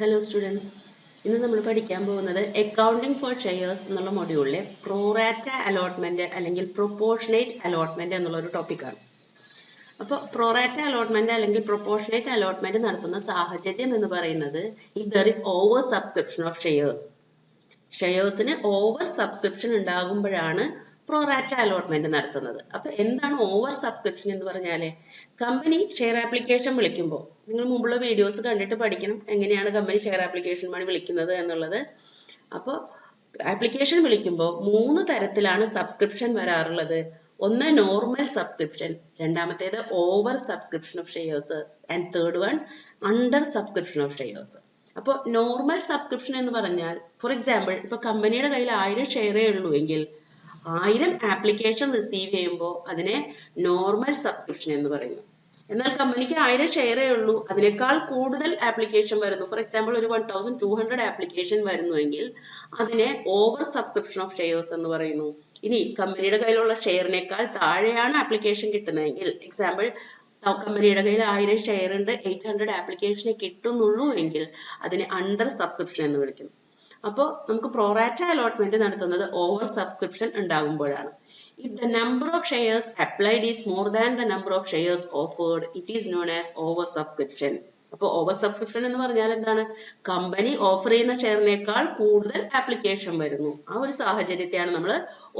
Hello students, ഇന്ന് നമ്മൾ പഠിക്കാൻ പോകുന്നത് അക്കൗണ്ടിംഗ് ഫോർ ഷെയർസ് എന്നുള്ള മൊഡ്യൂളിലെ പ്രോറാറ്റ അലോട്ട്മെന്റ് അല്ലെങ്കിൽ പ്രൊപ്പോർഷനേറ്റ് അലോട്ട്മെന്റ് എന്നുള്ള ഒരു ടോപ്പിക്കാണ്. അപ്പോൾ പ്രോറാറ്റ അലോട്ട്മെന്റ് അല്ലെങ്കിൽ പ്രൊപ്പോർഷനേറ്റ് അലോട്ട്മെന്റ് നടത്തുന്ന സാഹചര്യം എന്ന് പറയുന്നത് if there is over subscription of ഷെയർസിന് ഓവർ സബ്സ്ക്രിപ്ഷൻ ഉണ്ടാകുമ്പോഴാണ് പ്രോറാറ്റ അലോട്ട്മെന്റ് നടത്തുന്നത്. അപ്പൊ എന്താണ് ഓവർ സബ്സ്ക്രിപ്ഷൻ എന്ന് പറഞ്ഞാല്, കമ്പനി ഷെയർ ആപ്ലിക്കേഷൻ വിളിക്കുമ്പോൾ നിങ്ങൾ മുമ്പുള്ള വീഡിയോസ് കണ്ടിട്ട് പഠിക്കണം എങ്ങനെയാണ് കമ്പനി ഷെയർ ആപ്ലിക്കേഷൻ വഴി വിളിക്കുന്നത് എന്നുള്ളത്. അപ്പോൾ ആപ്ലിക്കേഷൻ വിളിക്കുമ്പോൾ 3 തരത്തിലാണ് സബ്സ്ക്രിപ്ഷൻ വരാറുള്ളത്. ഒന്ന് നോർമൽ സബ്സ്ക്രിപ്ഷൻ, രണ്ടാമത്തേത് over subscription of shares and third one under subscription of shares. അപ്പോൾ നോർമൽ സബ്സ്ക്രിപ്ഷൻ എന്ന് പറഞ്ഞാൽ, ഫോർ എക്സാമ്പിൾ, ഇപ്പൊ കമ്പനിയുടെ കയ്യിൽ 1000 ഷെയറേ ഉള്ളൂ എങ്കിൽ 1000 ആപ്ലിക്കേഷൻ റിസീവ് ചെയ്യുമ്പോൾ അതിനെ നോർമൽ സബ്സ്ക്രിപ്ഷൻ എന്ന് പറയുന്നു. എന്നാൽ കമ്പനിക്ക് 1000 ഷെയറേ ഉള്ളൂ, അതിനേക്കാൾ കൂടുതൽ ആപ്ലിക്കേഷൻ വരുന്നു, ഫോർ എക്സാമ്പിൾ ഒരു 1200 ആപ്ലിക്കേഷൻ വരുന്നുവെങ്കിൽ അതിനെ ഓവർ സബ്സ്ക്രിപ്ഷൻ ഓഫ് ഷെയർസ് എന്ന് പറയുന്നു. ഇനി കമ്പനിയുടെ കയ്യിലുള്ള ഷെയറിനേക്കാൾ താഴെയാണ് ആപ്ലിക്കേഷൻ കിട്ടുന്നതെങ്കിൽ, എക്സാമ്പിൾ കമ്പനിയുടെ കയ്യിൽ 1000 ഷെയർ ഉണ്ട്, 800 ആപ്ലിക്കേഷനെ കിട്ടുന്നുള്ളൂ എങ്കിൽ അതിനെ അണ്ടർ സബ്സ്ക്രിപ്ഷൻ എന്ന് വിളിക്കുന്നു. അപ്പോൾ നമുക്ക് പ്രോറാറ്റ അലോട്ട്മെന്റ് നടത്തുന്നത് ഓവർ സബ്സ്ക്രിപ്ഷൻ ഉണ്ടാകുമ്പോഴാണ്. If the number of shares applied is more than the number of shares offered, it is known as over subscription. അപ്പോൾ ഓവർ സബ്സ്ക്രിപ്ഷൻ എന്ന് പറഞ്ഞാൽ എന്താണ്? കമ്പനി ഓഫർ ചെയ്യുന്ന ഷെയറിനേക്കാൾ കൂടുതൽ ആപ്ലിക്കേഷൻ വരുന്നു. ആ ഒരു സാഹചര്യത്തെയാണ് നമ്മൾ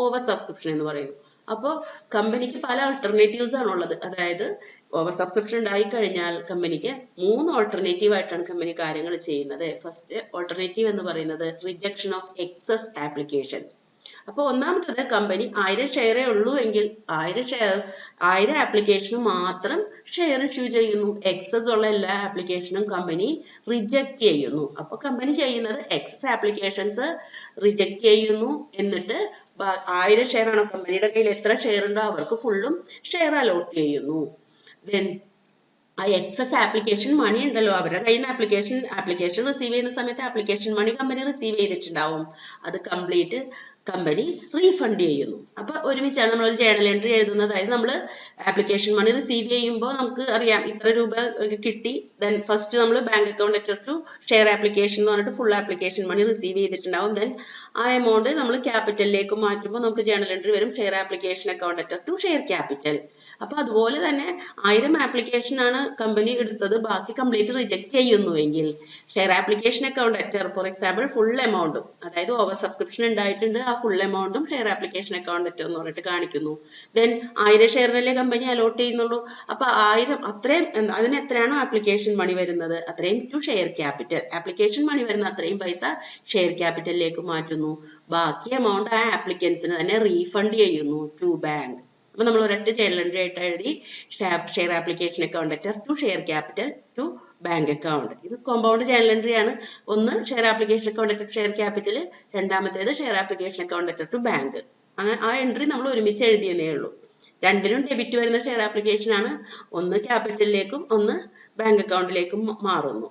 ഓവർ സബ്സ്ക്രിപ്ഷൻ എന്ന് പറയുന്നത്. അപ്പോൾ കമ്പനിക്ക് പല ആൾട്ടർനേറ്റീവ്സ് ആണുള്ളത്. അതായത് ഓവർ സബ്സ്ക്രിപ്ഷൻ ഉണ്ടായി കഴിഞ്ഞാൽ കമ്പനിക്ക് 3 ഓൾട്ടർനേറ്റീവ് ആയിട്ടാണ് കമ്പനി കാര്യങ്ങൾ ചെയ്യുന്നത്. ഫസ്റ്റ് ഓൾട്ടർനേറ്റീവ് എന്ന് പറയുന്നത് റിജക്ഷൻ ഓഫ് എക്സസ് ആപ്ലിക്കേഷൻസ്. അപ്പോൾ ഒന്നാമത്തത്, കമ്പനി 1000 ഷെയറേ ഉള്ളൂ എങ്കിൽ 1000 ആപ്ലിക്കേഷന് മാത്രം ഷെയർ ഇഷ്യൂ ചെയ്യുന്നു. എക്സസ് ഉള്ള എല്ലാ ആപ്ലിക്കേഷനും കമ്പനി റിജക്ട് ചെയ്യുന്നു. അപ്പോൾ കമ്പനി ചെയ്യുന്നത് എക്സസ് ആപ്ലിക്കേഷൻസ് റിജക്ട് ചെയ്യുന്നു. എന്നിട്ട് 1000 ഷെയർ ആണോ കമ്പനിയുടെ കയ്യിൽ എത്ര ഷെയർ ഉണ്ടോ അവർക്ക് ഫുള്ളും ഷെയർ അലോട്ട് ചെയ്യുന്നു. ദെൻ ആ എക്സസ് ആപ്ലിക്കേഷൻ മണി ഉണ്ടല്ലോ, അവരുടെ കയ്യിൽ നിന്ന് ആപ്ലിക്കേഷൻ റിസീവ് ചെയ്യുന്ന സമയത്ത് ആപ്ലിക്കേഷൻ മണി കമ്പനി റിസീവ് ചെയ്തിട്ടുണ്ടാവും. അത് കംപ്ലീറ്റ് കമ്പനി റീഫണ്ട് ചെയ്യുന്നു. അപ്പൊ ഒരുമിച്ചാണ് നമ്മൾ ഒരു ജേണൽ എൻട്രി എഴുതുന്നത്. അതായത് നമ്മൾ ആപ്ലിക്കേഷൻ മണി റിസീവ് ചെയ്യുമ്പോൾ നമുക്ക് അറിയാം ഇത്ര രൂപ കിട്ടി. ദെൻ ഫസ്റ്റ് നമ്മൾ bank account letter to share application എന്ന് പറഞ്ഞിട്ട് ഫുൾ ആപ്ലിക്കേഷൻ മണി റിസീവ് ചെയ്തിട്ടുണ്ടാവും. ദെൻ ആ എമൗണ്ട് നമ്മൾ ക്യാപിറ്റലിലേക്ക് മാറ്റുമ്പോൾ നമുക്ക് ജേണൽ എൻട്രി വരും share application account letter to share capital. അപ്പൊ അതുപോലെ തന്നെ 1000 ആപ്ലിക്കേഷൻ ആണ് കമ്പനി എടുത്തത്, ബാക്കി കംപ്ലീറ്റ് റിജക്ട് ചെയ്യുന്നുവെങ്കിൽ share application account letter for example full എമൗണ്ടും, അതായത് ഓവർ സബ്സ്ക്രിപ്ഷൻ ഉണ്ടായിട്ടുണ്ട്, ആ ഫുൾ എമൗണ്ടും ഷെയർ ആപ്ലിക്കേഷൻ അക്കൗണ്ട് ലെറ്റർ എന്ന് പറഞ്ഞിട്ട് കാണിക്കുന്നു. ദെൻ 1000 ഷെയറിനല്ലേ കമ്പനി അലോട്ട് ചെയ്യുന്നുള്ളൂ. അപ്പൊ 1000 അത്രയും, അതിന് എത്രയാണോ ആപ്ലിക്കേഷൻ മണി വരുന്നത് അത്രയും to share capital, application money വരുന്ന അത്രയും പൈസ ഷെയർ ക്യാപിറ്റലിലേക്ക് മാറ്റുന്നു. ബാക്കി എമൗണ്ട് ആ ആപ്ലിക്കൻസിന് തന്നെ റീഫണ്ട് ചെയ്യുന്നു ടു ബാങ്ക്. അപ്പൊ നമ്മൾ ഒരൊറ്റ ജേണൽ എൻട്രി ആയിട്ട് എഴുതി share application account letter to share capital to bank account. ഇത് കോമ്പൗണ്ട് ജേണൽ എൻട്രി ആണ്. ഒന്ന് share application account letter to share capital, രണ്ടാമത്തേത് share application account letter to bank. അങ്ങനെ ആ എൻട്രി നമ്മൾ ഒരുമിച്ച് എഴുതിയതേ ഉള്ളൂ. രണ്ടിനും ഡെബിറ്റ് വരുന്ന ഷെയർ ആപ്ലിക്കേഷൻ ആണ്. ഒന്ന് ക്യാപിറ്റലിലേക്കും ഒന്ന് ബാങ്ക് അക്കൗണ്ടിലേക്കും മാറുന്നു.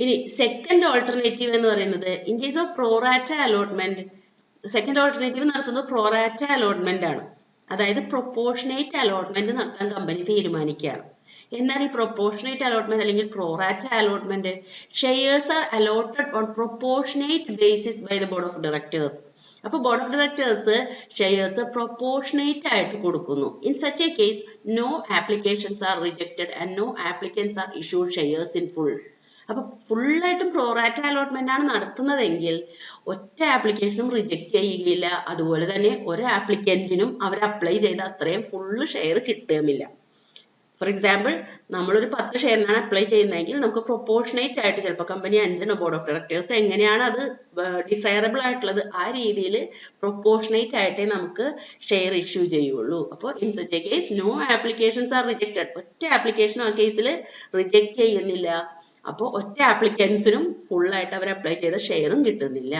ഇനി സെക്കൻഡ് ഓൾട്ടർനേറ്റീവ് എന്ന് പറയുന്നത്, in case of pro rata allotment, second alternative നടത്തുന്നത് പ്രോറാറ്റ അലോട്ട്മെന്റ് ആണ്. അതായത് പ്രൊപ്പോർഷനേറ്റ് അലോട്ട്മെന്റ് നടത്താൻ കമ്പനി തീരുമാനിക്കുകയാണ്. എന്താണ് ഈ പ്രൊപ്പോർഷനേറ്റ് അലോട്ട്മെന്റ് അല്ലെങ്കിൽ pro rata allotment? Shares are allotted on proportionate basis by the board of directors. അപ്പൊ board of directors shares proportionate ആയിട്ട് കൊടുക്കുന്നു. In such a case no applications are rejected and no applicants are issued shares in full. അപ്പൊ ഫുള്ളായിട്ടും pro rata allotment ആണ് നടത്തുന്നതെങ്കിൽ ഒറ്റ ആപ്ലിക്കേഷനും reject ചെയ്യുകയില്ല. അതുപോലെ തന്നെ ഒരു ആപ്ലിക്കന്റിനും അവർ അപ്ലൈ ചെയ്ത അത്രയും ഫുള്ള് ഷെയർ കിട്ടുകയില്ല. ഫോർ എക്സാമ്പിൾ, നമ്മളൊരു 10 ഷെയറിനാണ് അപ്ലൈ ചെയ്യുന്നതെങ്കിൽ നമുക്ക് പ്രൊപ്പോർഷനേറ്റ് ആയിട്ട് ചിലപ്പോൾ കമ്പനി 5 ബോർഡ് ഓഫ് ഡയറക്ടേഴ്സ് എങ്ങനെയാണ് അത് ഡിസൈറബിൾ ആയിട്ടുള്ളത് ആ രീതിയിൽ പ്രൊപ്പോർഷനേറ്റ് ആയിട്ടേ നമുക്ക് ഷെയർ ഇഷ്യൂ ചെയ്യുള്ളൂ. അപ്പോൾ in such a case no applications are rejected, ഒറ്റ ആപ്ലിക്കേഷനും ആ കേസിൽ റിജക്ട് ചെയ്യുന്നില്ല. അപ്പോൾ ഒറ്റ ആപ്ലിക്കൻസിനും ഫുള്ളായിട്ട് അവർ അപ്ലൈ ചെയ്ത ഷെയറും കിട്ടുന്നില്ല.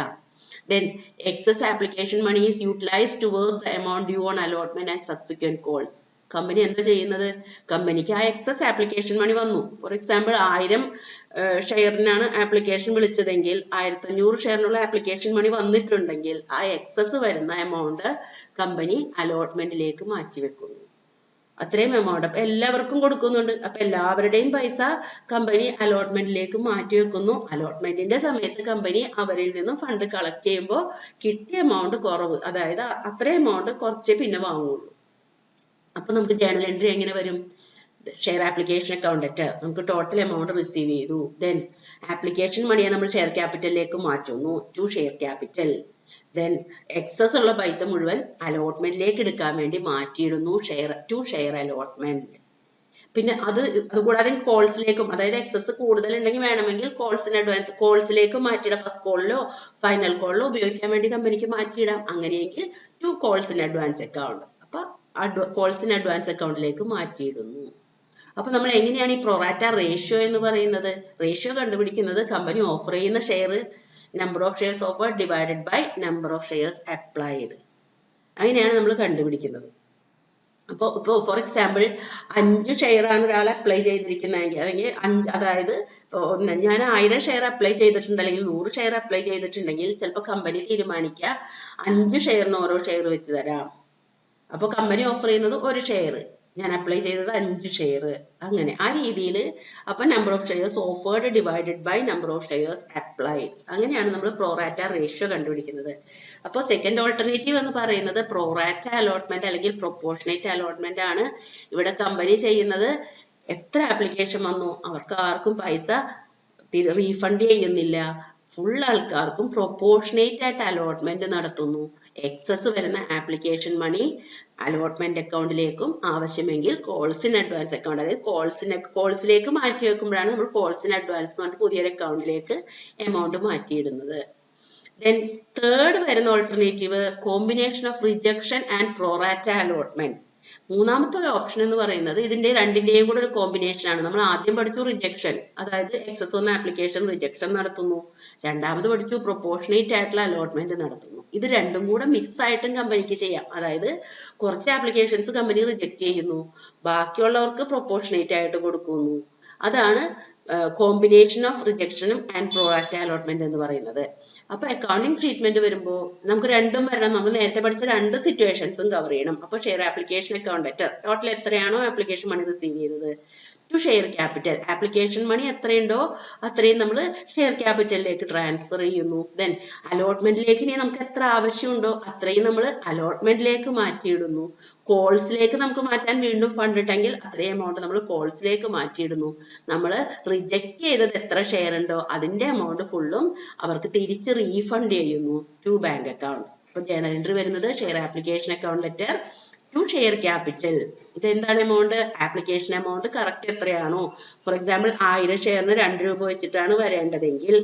Then excess application money is utilized towards the amount due on allotment and subsequent calls. Company എന്താ ചെയ്യുന്നത്? കമ്പനിക്ക് ആ എക്സസ് ആപ്ലിക്കേഷൻ മണി വന്നു. ഫോർ എക്സാമ്പിൾ 1000 ഷെയറിനാണ് ആപ്ലിക്കേഷൻ വിളിച്ചതെങ്കിൽ 1500 ഷെയറിനുള്ള ആപ്ലിക്കേഷൻ മണി വന്നിട്ടുണ്ടെങ്കിൽ ആ എക്സസ് വരുന്ന എമൗണ്ട് കമ്പനി അലോട്ട്മെന്റിലേക്ക് മാറ്റിവെക്കുന്നു. അത്രയും എമൗണ്ട്. അപ്പൊ എല്ലാവർക്കും കൊടുക്കുന്നുണ്ട്. അപ്പൊ എല്ലാവരുടെയും പൈസ കമ്പനി അലോട്ട്മെന്റിലേക്ക് മാറ്റി വെക്കുന്നു. അലോട്ട്മെന്റിന്റെ സമയത്ത് കമ്പനി അവരിൽ നിന്നും ഫണ്ട് കളക്ട് ചെയ്യുമ്പോൾ കിട്ടിയ എമൗണ്ട് കുറവ്, അതായത് അത്രയും എമൗണ്ട് കുറച്ചേ പിന്നെ വാങ്ങുള്ളൂ. അപ്പൊ നമുക്ക് ജേണൽ എൻട്രി എങ്ങനെ വരും? ഷെയർ ആപ്ലിക്കേഷൻ അക്കൗണ്ട് ലെറ്റർ, നമുക്ക് ടോട്ടൽ എമൗണ്ട് റിസീവ് ചെയ്തു. ദെൻ ആപ്ലിക്കേഷൻ മണിയെ നമ്മൾ ഷെയർ ക്യാപിറ്റലിലേക്ക് മാറ്റുന്നു, to share capital. Then excess ഉള്ള പൈസ മുഴുവൻ അലോട്ട്മെന്റിലേക്ക് എടുക്കാൻ വേണ്ടി മാറ്റിയിടുന്നു, ടു ഷെയർ അലോട്ട്മെന്റ്. പിന്നെ അതുകൂടാതെ കോൾസിലേക്കും, അതായത് എക്സസ് കൂടുതൽ ഉണ്ടെങ്കിൽ വേണമെങ്കിൽ കോൾസിന് അഡ്വാൻസ് കോൾസിലേക്ക് മാറ്റിയിടാം. ഫസ്റ്റ് കോളിലോ ഫൈനൽ കോളിലോ ഉപയോഗിക്കാൻ വേണ്ടി കമ്പനിക്ക് മാറ്റിയിടാം. അങ്ങനെയെങ്കിൽ ടു കോൾസിന് അഡ്വാൻസ് അക്കൗണ്ട്, അപ്പൊ കോൾസിന് അഡ്വാൻസ് അക്കൗണ്ടിലേക്ക് മാറ്റിയിടുന്നു. അപ്പൊ നമ്മൾ എങ്ങനെയാണ് ഈ പ്രൊറാറ്റ റേഷ്യോ എന്ന് പറയുന്നത്? റേഷ്യോ കണ്ടുപിടിക്കുന്നത് കമ്പനി ഓഫർ ചെയ്യുന്ന share, number of shares offer divided by number of shares applied. അങ്ങനെയാണ് നമ്മൾ കണ്ടുപിടിക്കുന്നത്. അപ്പോൾ ഇപ്പോൾ ഫോർ എക്സാമ്പിൾ 5 ഷെയർ ആണ് ഒരാൾ അപ്ലൈ ചെയ്തിരിക്കുന്നതെങ്കിൽ, അല്ലെങ്കിൽ അതായത് ഞാൻ 1000 ഷെയർ അപ്ലൈ ചെയ്തിട്ടുണ്ട് അല്ലെങ്കിൽ 100 ഷെയർ അപ്ലൈ ചെയ്തിട്ടുണ്ടെങ്കിൽ ചിലപ്പോൾ കമ്പനി തീരുമാനിക്കുക 5 ഷെയറിന് ഓരോ ഷെയർ വെച്ച് തരാം. അപ്പോൾ കമ്പനി ഓഫർ ചെയ്യുന്നത് 1 ഷെയർ, ഞാൻ അപ്ലൈ ചെയ്തത് 5 ഷെയർ, അങ്ങനെ ആ രീതിയിൽ. അപ്പൊ number of shares offered divided by number of shares applied. അങ്ങനെയാണ് നമ്മൾ പ്രോറാറ്റ റേഷ്യോ കണ്ടുപിടിക്കുന്നത്. അപ്പോൾ സെക്കൻഡ് ഓൾട്ടർനേറ്റീവ് എന്ന് പറയുന്നത് പ്രോറാറ്റ അലോട്ട്മെന്റ് അല്ലെങ്കിൽ പ്രൊപ്പോർഷനേറ്റ് അലോട്ട്മെന്റ് ആണ്. ഇവിടെ കമ്പനി ചെയ്യുന്നത് എത്ര ആപ്ലിക്കേഷൻ വന്നു അവർക്ക് ആർക്കും പൈസ റീഫണ്ട് ചെയ്യുന്നില്ല, ഫുൾ ആൾക്കാർക്കും പ്രൊപ്പോർഷനേറ്റ് ആയിട്ട് അലോട്ട്മെന്റ് നടത്തുന്നു. എക്സസ് വരുന്ന ആപ്ലിക്കേഷൻ മണി അലോട്ട്മെന്റ് അക്കൗണ്ടിലേക്കും ആവശ്യമെങ്കിൽ കോൾസിന് അഡ്വാൻസ് അക്കൗണ്ട്, അതായത് കോൾസിലേക്ക് മാറ്റി വെക്കുമ്പോഴാണ് നമ്മൾ കോൾസിന് അഡ്വാൻസ് പറഞ്ഞിട്ട് പുതിയൊരു അക്കൗണ്ടിലേക്ക് എമൗണ്ട് മാറ്റിയിടുന്നത്. ദെൻ തേർഡ് വരുന്ന alternative combination of rejection and pro rata allotment. മൂന്നാമത്തെ ഒരു ഓപ്ഷൻ എന്ന് പറയുന്നത് ഇതിന്റെ രണ്ടിന്റെയും കൂടെ ഒരു കോമ്പിനേഷൻ ആണ്. നമ്മൾ ആദ്യം പഠിച്ചു റിജക്ഷൻ, അതായത് എക്സസ് വന്ന ആപ്ലിക്കേഷൻ റിജക്ഷൻ നടത്തുന്നു. രണ്ടാമത് പഠിച്ചു പ്രൊപ്പോർഷനേറ്റ് ആയിട്ടുള്ള അലോട്ട്മെന്റ് നടത്തുന്നു. ഇത് രണ്ടും കൂടെ മിക്സ് ആയിട്ടും കമ്പനിക്ക് ചെയ്യാം. അതായത് കുറച്ച് ആപ്ലിക്കേഷൻസ് കമ്പനി റിജക്ട് ചെയ്യുന്നു, ബാക്കിയുള്ളവർക്ക് പ്രൊപ്പോർഷനേറ്റ് ആയിട്ട് കൊടുക്കുന്നു. അതാണ് combination of റിജക്ഷനും and pro rata allotment എന്ന് പറയുന്നത്. അപ്പൊ അക്കൗണ്ടിങ് ട്രീറ്റ്മെന്റ് വരുമ്പോൾ നമുക്ക് രണ്ടും വരണം. നമ്മൾ നേരത്തെ പഠിച്ച 2 സിറ്റുവേഷൻസും കവർ ചെയ്യണം. അപ്പൊ share application account letter, total എത്രയാണോ ആപ്ലിക്കേഷൻ മണി റിസീവ് ചെയ്തത്, to share capital, application money എത്രയുണ്ടോ അത്രയും നമ്മൾ ഷെയർ ക്യാപിറ്റലിലേക്ക് ട്രാൻസ്ഫർ ചെയ്യുന്നു. ദെൻ അലോട്ട്മെന്റിലേക്ക് ഇനി നമുക്ക് എത്ര ആവശ്യമുണ്ടോ അത്രയും നമ്മൾ അലോട്ട്മെന്റിലേക്ക് മാറ്റിയിടുന്നു. കോൾസിലേക്ക് നമുക്ക് മാറ്റാൻ വീണ്ടും ഫണ്ട് ഉണ്ടെങ്കിൽ അത്രയും എമൗണ്ട് നമ്മൾ കോൾസിലേക്ക് മാറ്റിയിടുന്നു. നമ്മൾ റിജക്ട് ചെയ്തത് എത്ര ഷെയർ ഉണ്ടോ അതിന്റെ എമൗണ്ട് ഫുള്ളും അവർക്ക് തിരിച്ച് റീഫണ്ട് ചെയ്യുന്നു ടു ബാങ്ക് അക്കൗണ്ട്. അപ്പൊ ജേണൽ എൻട്രി വരുന്നത് share application account letter to share capital. ഇതെന്താണ് എമൗണ്ട്? ആപ്ലിക്കേഷൻ എമൗണ്ട് കറക്റ്റ് എത്രയാണോ, ഫോർ എക്സാമ്പിൾ 1000 ഷെയറിന് 2 രൂപ വെച്ചിട്ടാണ് വരേണ്ടതെങ്കിൽ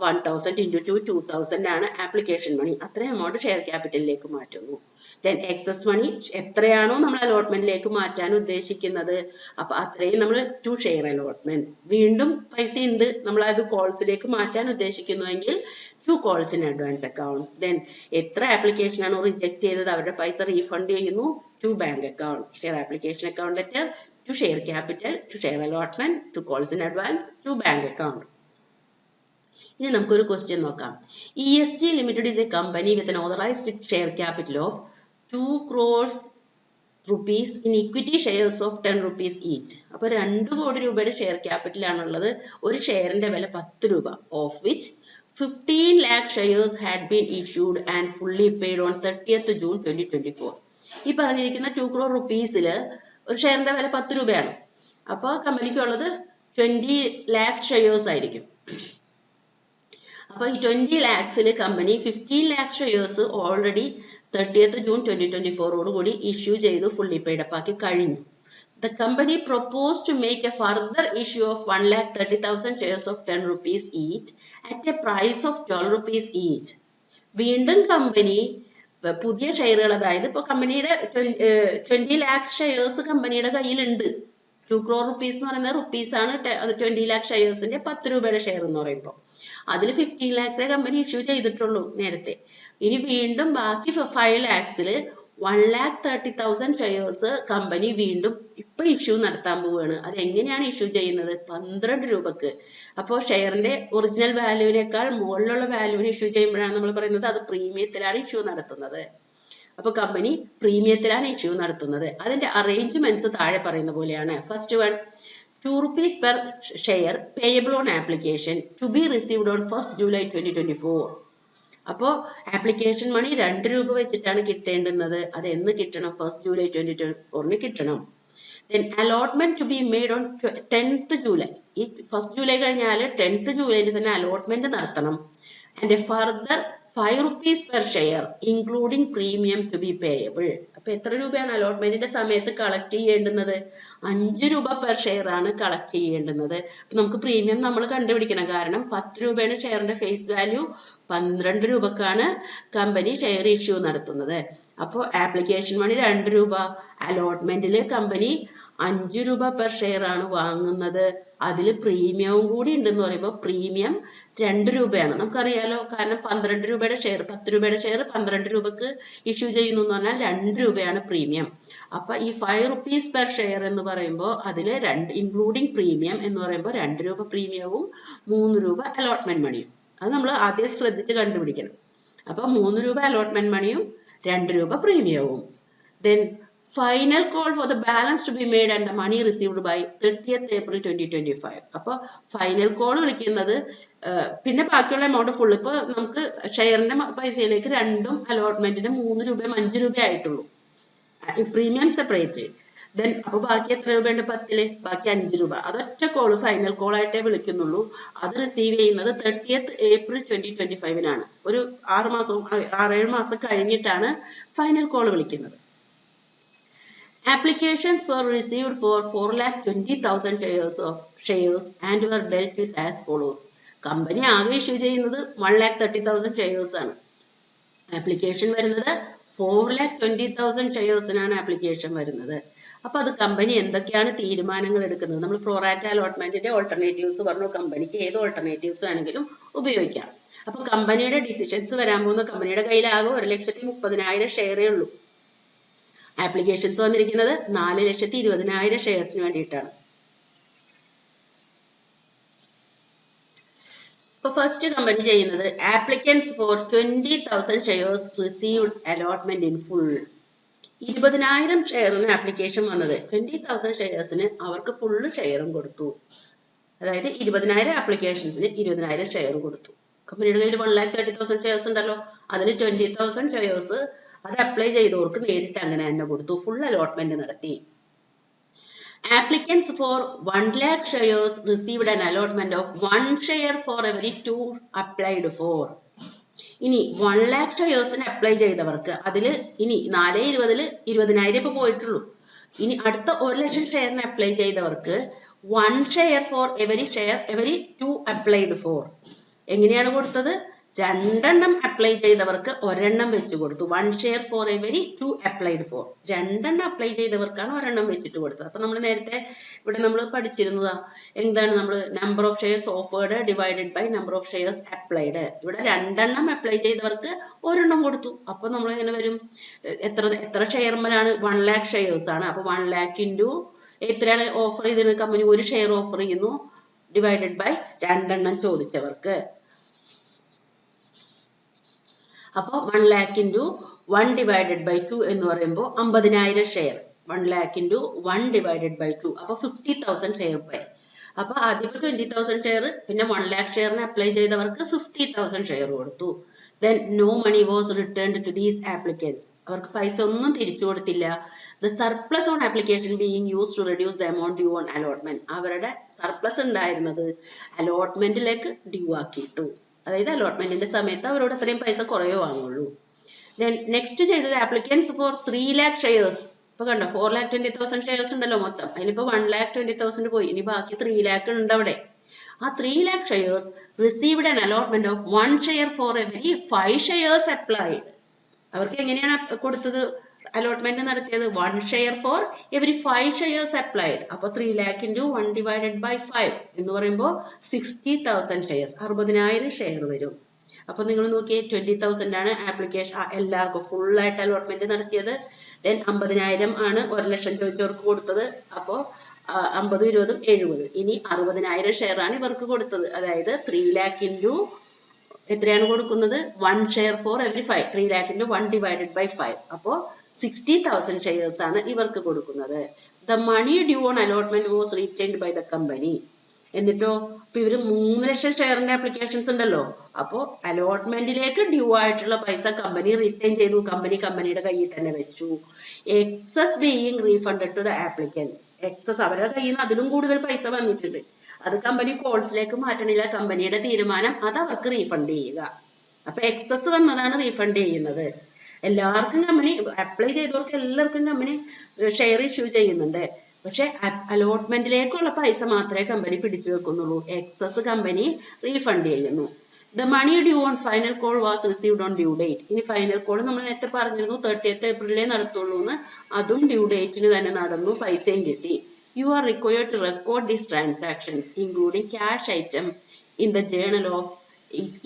1000 into 2 2000 ആണ് ആപ്ലിക്കേഷൻ മണി. അത്രയും എമൗണ്ട് ഷെയർ ക്യാപിറ്റലിലേക്ക് മാറ്റുന്നു. ദെൻ എക്സസ് മണി എത്രയാണോ നമ്മൾ അലോട്ട്മെന്റിലേക്ക് മാറ്റാൻ ഉദ്ദേശിക്കുന്നത് അപ്പൊ അത്രയും നമ്മൾ ടു ഷെയർ അലോട്ട്മെന്റ്. വീണ്ടും പൈസ ഉണ്ട്, നമ്മൾ അത് കോൾസിലേക്ക് മാറ്റാൻ ഉദ്ദേശിക്കുന്നുവെങ്കിൽ to calls in advance account. Then എത്ര ആപ്ലിക്കേഷൻ ആണോ റിജക്ട് ചെയ്തത് അവരുടെ പൈസ റീഫണ്ട് ചെയ്യുന്നു to bank account. Share application account letter to share capital, to share allotment, to calls in advance, to bank account. ഇനി നമുക്കൊരു ക്വസ്റ്റ്യൻ നോക്കാം. ESG Limited is a company with an authorized share capital of 2 crores rupees in equity shares of 10 rupees each. അപ്പോൾ 2 കോടി രൂപയുടെ share capital ആണുള്ളത്. ഒരു ഷെയറിന്റെ വില 10 രൂപ, of which 15 lakh shares had been issued and fully paid on 30th June 2024. ഈ പറഞ്ഞിരിക്കുന്ന 2 crore rupeesൽ ഒരു ഷെയറിന്റെ വില 10 രൂപയാണ്. അപ്പോൾ കമ്പനിക്കുള്ളത് 20 lakhs ഷെയർസ് ആയിരിക്കും. അപ്പൊ ഈ 20 lakhsൽ company 15 lakh shares already 30th June 2024 കൂടി ഇഷ്യൂ ചെയ്തു, ഫുള്ളി പെയ്ഡ് അപ്പ് ആക്കി കഴിഞ്ഞു. The company proposed to make a further issue of 1,30,000 shares of 10 rupees each at a price of 12 rupees each. വീണ്ടും company പുതിയ ഷെയറുകൾ, അതായത് ഇപ്പൊ കമ്പനിയുടെ 20 lakhs ഷെയർസ് കമ്പനിയുടെ കയ്യിലുണ്ട്. 2 crore rupees എന്ന് പറയുന്നത് റുപ്പീസ് ആണ്. 20 lakh ഷെയർസിന്റെ 10 രൂപയുടെ ഷെയർ എന്ന് പറയുമ്പോൾ അതിൽ 15 lakhs കമ്പനി ഇഷ്യൂ ചെയ്തിട്ടുള്ളൂ നേരത്തെ. ഇനി വീണ്ടും ബാക്കി 5 lakhsൽ 1,30,000 ഷെയർസ് കമ്പനി വീണ്ടും ഇപ്പൊ ഇഷ്യൂ നടത്താൻ പോവുകയാണ്. അത് എങ്ങനെയാണ് ഇഷ്യൂ ചെയ്യുന്നത്? 12 രൂപക്ക്. അപ്പോൾ ഷെയറിന്റെ ഒറിജിനൽ വാല്യൂവിനേക്കാൾ മുകളിലുള്ള വാല്യൂവിന് ഇഷ്യൂ ചെയ്യുമ്പോഴാണ് നമ്മൾ പറയുന്നത് അത് പ്രീമിയത്തിലാണ് ഇഷ്യൂ നടത്തുന്നത്. അപ്പൊ കമ്പനി പ്രീമിയത്തിലാണ് ഇഷ്യൂ നടത്തുന്നത്. അതിന്റെ അറേഞ്ച്മെന്റ്സ് താഴെ പറയുന്ന പോലെയാണ്. First one, ₹2 per share payable on application to be received on 1st July 2024. അപ്പോൾ ആപ്ലിക്കേഷൻ മണി ₹2 വെച്ചിട്ടാണ് കിട്ടേണ്ടുന്നത്. അത് എന്ന് കിട്ടണം? 1st July 2024 കിട്ടണം. Then allotment to be made on 10th July. ഈ 1st July കഴിഞ്ഞാൽ 10th July തന്നെ അലോട്ട്മെന്റ് നടത്തണം. And a further ₹5 per share including premium to be payable. അപ്പൊ എത്ര രൂപയാണ് അലോട്ട്മെന്റിന്റെ സമയത്ത് കളക്ട് ചെയ്യേണ്ടുന്നത്? ₹5 പെർ ഷെയർ ആണ് കളക്ട് ചെയ്യേണ്ടുന്നത്. അപ്പൊ നമുക്ക് പ്രീമിയം നമ്മൾ കണ്ടുപിടിക്കണം. കാരണം ₹10 ഷെയറിന്റെ face value, ₹12 company share issue നടത്തുന്നത്. അപ്പോൾ ആപ്ലിക്കേഷൻ മണി ₹2, അലോട്ട്മെന്റിൽ കമ്പനി ₹5 പെർ ഷെയർ ആണ് വാങ്ങുന്നത്. അതിൽ പ്രീമിയവും കൂടി ഉണ്ടെന്ന് പറയുമ്പോൾ പ്രീമിയം ₹2. നമുക്കറിയാലോ, കാരണം ₹12 ഷെയർ, ₹10 ഷെയർ ₹12 ഇഷ്യൂ ചെയ്യുന്നു എന്ന് പറഞ്ഞാൽ ₹2 പ്രീമിയം. അപ്പൊ ഈ ₹5 പെർ ഷെയർ എന്ന് പറയുമ്പോൾ അതിൽ ഇൻക്ലൂഡിങ് പ്രീമിയം എന്ന് പറയുമ്പോൾ ₹2 പ്രീമിയവും ₹3 അലോട്ട്മെന്റ് മണിയും. അത് നമ്മൾ ആദ്യം ശ്രദ്ധിച്ച് കണ്ടുപിടിക്കണം. അപ്പൊ ₹3 അലോട്ട്മെന്റ് മണിയും ₹2 പ്രീമിയവും. Then final call for the balance to be made and the money received by 30th April 2025. അപ്പോൾ ഫൈനൽ കോൾ വിളിക്കുന്നത്, പിന്നെ ബാക്കിയുള്ള എമൗണ്ട് ഫുൾ. ഇപ്പോൾ നമുക്ക് ഷെയറിന്റെ പൈസയിലേക്ക് രണ്ടും അലോട്ട്മെന്റിന് ₹3 ₹5 ആയിട്ടുള്ളൂ, പ്രീമിയം സെപ്പറേറ്റ്. ദെൻ അപ്പൊ ബാക്കി എത്ര രൂപയുണ്ട്? 10, ബാക്കി ₹5. അതൊറ്റ കോള് ഫൈനൽ കോൾ ആയിട്ടേ വിളിക്കുന്നുള്ളൂ. അത് റിസീവ് ചെയ്യുന്നത് 30th April 2025 ഒരു 6-7 മാസം കഴിഞ്ഞിട്ടാണ് ഫൈനൽ കോൾ വിളിക്കുന്നത്. Applications were received for 4,20,000 shares and were dealt with as follows. Company ആകെ ഇഷ്യൂ ചെയ്യുന്നത് 1,30,000 ഷെയർസ് ആണ്. ആപ്ലിക്കേഷൻ വരുന്നത് 4,20,000 ഷെയർസിനാണ് ആപ്ലിക്കേഷൻ വരുന്നത്. അപ്പൊ അത് കമ്പനി എന്തൊക്കെയാണ് തീരുമാനങ്ങൾ എടുക്കുന്നത്? നമ്മൾ പ്രോറാറ്റ അലോട്ട്മെന്റിന്റെ ഓൾട്ടർനേറ്റീവ്സ് പറഞ്ഞു. കമ്പനിക്ക് ഏത് ഓൾട്ടർനേറ്റീവ്സ് വേണമെങ്കിലും ഉപയോഗിക്കാം. അപ്പൊ കമ്പനിയുടെ ഡിസിഷൻസ് വരാൻ പോകുന്ന, കമ്പനിയുടെ കയ്യിൽ ആകെ 1,30,30,000 ഷെയറേ ഉള്ളൂ. ആപ്ലിക്കേഷൻസ് വന്നിരിക്കുന്നത് 4,20,000 ഷെയർസിന് വേണ്ടിയിട്ടാണ്. ഇപ്പൊ ഫസ്റ്റ് കമ്പനി ചെയ്യുന്നത്, applicants for 20,000 shares received allotment in full. 20,000 ഷെയറിന് ആപ്ലിക്കേഷൻ വന്നത്. 20,000 ഷെയർസിന് അവർക്ക് ഫുള്ള് ഷെയറും കൊടുത്തു. അതായത് 20,000 ആപ്ലിക്കേഷൻസിന് 20,000 ഷെയർ കൊടുത്തു. കമ്പനിയുടെ കയ്യിൽ 1,30,000 ഷെയർസ് ഉണ്ടല്ലോ, അതിൽ 20,000 ഷെയർസ് അത് അപ്ലൈ ചെയ്തവർക്ക് നേരിട്ട് അങ്ങനെ തന്നെ കൊടുത്തു, ഫുൾ അലോട്ട്മെന്റ് നടത്തി. Applicants for 1,00,000 shares received an allotment of 1 share for every 2 applied for. ഇനി 1,00,000 ഷെയർസിന് അപ്ലൈ ചെയ്തവർക്ക് അതിൽ ഇനി 4,20,000 20,000 ഇപ്പൊ പോയിട്ടുള്ളൂ. ഇനി അടുത്ത 1,00,000 ഷെയറിന് അപ്ലൈ ചെയ്തവർക്ക് 1 share for every 2 applied for. എങ്ങനെയാണ് കൊടുത്തത്? 2 അപ്ലൈ ചെയ്തവർക്ക് 1 വെച്ച് കൊടുത്തു. 1 share for every 2 applied for. 2 apply ചെയ്തവർക്കാണ് 1 വെച്ചിട്ട് കൊടുത്തത്. അപ്പൊ നമ്മൾ നേരത്തെ ഇവിടെ നമ്മൾ പഠിച്ചിരുന്നതാ, എന്താണ് നമ്മൾ number of shares offered divided by number of shares applied. ഇവിടെ 2 അപ്ലൈ ചെയ്തവർക്ക് 1 കൊടുത്തു. അപ്പൊ നമ്മൾ എങ്ങനെ വരും? എത്ര ഷെയർമാരാണ്? 1,00,000 ഷെയർസ് ആണ്. അപ്പൊ 1,00,000 ഇൻറ്റു എത്രയാണ് ഓഫർ ചെയ്തിരുന്നത്? കമ്പനി 1 ഷെയർ ഓഫർ ചെയ്യുന്നു, ഡിവൈഡഡ് ബൈ 2 ചോദിച്ചവർക്ക്. അപ്പോൾ 1,00,000 ഇൻറ്റു 1 ഡിവൈഡഡ് ബൈ 2 എന്ന് പറയുമ്പോൾ 50,000 ഷെയർ. 1,00,000 ഇൻറ്റു 1 ഡിവൈഡഡ് ബൈ 2 അപ്പോൾ 50,000 ഷെയർ പോയി. അപ്പൊ ആദ്യം 20,000 ഷെയർ, പിന്നെ 1,00,000 ഷെയറിന് അപ്ലൈ ചെയ്തവർക്ക് 50,000 ഷെയർ കൊടുത്തു. Then no money was returned to these applicants. അവർക്ക് പൈസ ഒന്നും തിരിച്ചു കൊടുത്തില്ല. The surplus on application being used to reduce the amount due on allotment. അവരുടെ സർപ്ലസ് ഉണ്ടായിരുന്നത് അലോട്ട്മെന്റിലേക്ക് ഡ്യൂ ആക്കിയിട്ടു. അതായത് അലോട്ട്മെന്റിന്റെ സമയത്ത് അവരോട് അത്രയും പൈസ കുറയോ വാങ്ങുള്ളൂ. Then നെക്സ്റ്റ് ചെയ്തത് ആപ്ലിക്കൻസ് ഫോർ 3,00,000 ഷെയർസ്. ഇപ്പൊ കണ്ടോ, 4,20,000 ഷെയർസ് ഉണ്ടല്ലോ മൊത്തം, അതിലിപ്പോ 1,20,000 പോയി, ഇനി ബാക്കി 3,00,000 ഉണ്ട് അവിടെ. ആ 3,00,000 shares received an allotment of 1 share for every 5 shares applied. അവർക്ക് എങ്ങനെയാണ് കൊടുത്തത്? അലോട്ട്മെന്റ് നടത്തിയത് 1 share for every 5 shares applied. അപ്പൊ 3,00,000 ഇൻറ്റു 1 ഡിവൈഡഡ് ബൈ 5 എന്ന് പറയുമ്പോൾ 60,000 ഷെയർസ്, 60,000 ഷെയർ വരും. അപ്പൊ നിങ്ങൾ നോക്കിയേ, 20,000 ആണ് ആപ്ലിക്കേഷൻ എല്ലാവർക്കും ഫുൾ ആയിട്ട് അലോട്ട്മെന്റ് നടത്തിയത്. ദെൻ 50,000 ആണ് 1,00,000 ചോദിച്ചവർക്ക് കൊടുത്തത്. അപ്പോ 50, 20, 70. ഇനി 60,000 ഷെയർ ആണ് ഇവർക്ക് കൊടുത്തത്. അതായത് 3,00,000 ഇൻറ്റു എത്രയാണ് കൊടുക്കുന്നത്? 1 share for every 5. 3 lakh into 1 divided by 5. അപ്പോൾ 60,000 ഷെയർസ് ആണ് ഇവർക്ക് കൊടുക്കുന്നത്. The money due on allotment was retained by the company. എന്നിട്ടോ ഇപ്പൊ ഇവര് 3 ലക്ഷം ഷെയറിന്റെ ആപ്ലിക്കേഷൻസ് ഉണ്ടല്ലോ. അപ്പോ അലോട്ട്മെന്റിലേക്ക് ഡ്യൂ ആയിട്ടുള്ള പൈസ കമ്പനി റിട്ടേൺ ചെയ്തു. കമ്പനിയുടെ കയ്യിൽ തന്നെ വെച്ചു. Excess being refunded to the applicants. Excess അവരുടെ കയ്യിൽ നിന്ന് അതിലും കൂടുതൽ പൈസ വന്നിട്ടുണ്ട്. അത് കമ്പനി കോൾസിലേക്ക് മാറ്റണില്ല. കമ്പനിയുടെ തീരുമാനം അത് അവർക്ക് റീഫണ്ട് ചെയ്യുക. അപ്പൊ എക്സസ് വന്നതാണ് റീഫണ്ട് ചെയ്യുന്നത്. എല്ലാവർക്കും കമ്പനി അപ്ലൈ ചെയ്തവർക്ക് എല്ലാവർക്കും കമ്പനി ഷെയർ ഇഷ്യൂ ചെയ്യുന്നുണ്ട്. പക്ഷെ അലോട്ട്മെന്റിലേക്കുള്ള പൈസ മാത്രമേ കമ്പനി പിടിച്ചു വെക്കുന്നുള്ളൂ. എക്സസ് കമ്പനി റീഫണ്ട് ചെയ്യുന്നു. The money due on final call was received on due date. ഇനി ഫൈനൽ കോൾ നമ്മൾ നേരത്തെ പറഞ്ഞിരുന്നു 30th ഏപ്രിലേ നടത്തുള്ളൂ എന്ന്. അതും ഡ്യൂ ഡേറ്റിന് തന്നെ നടന്നു. പൈസയും കിട്ടി. You are required to record these transactions including cash item in the journal of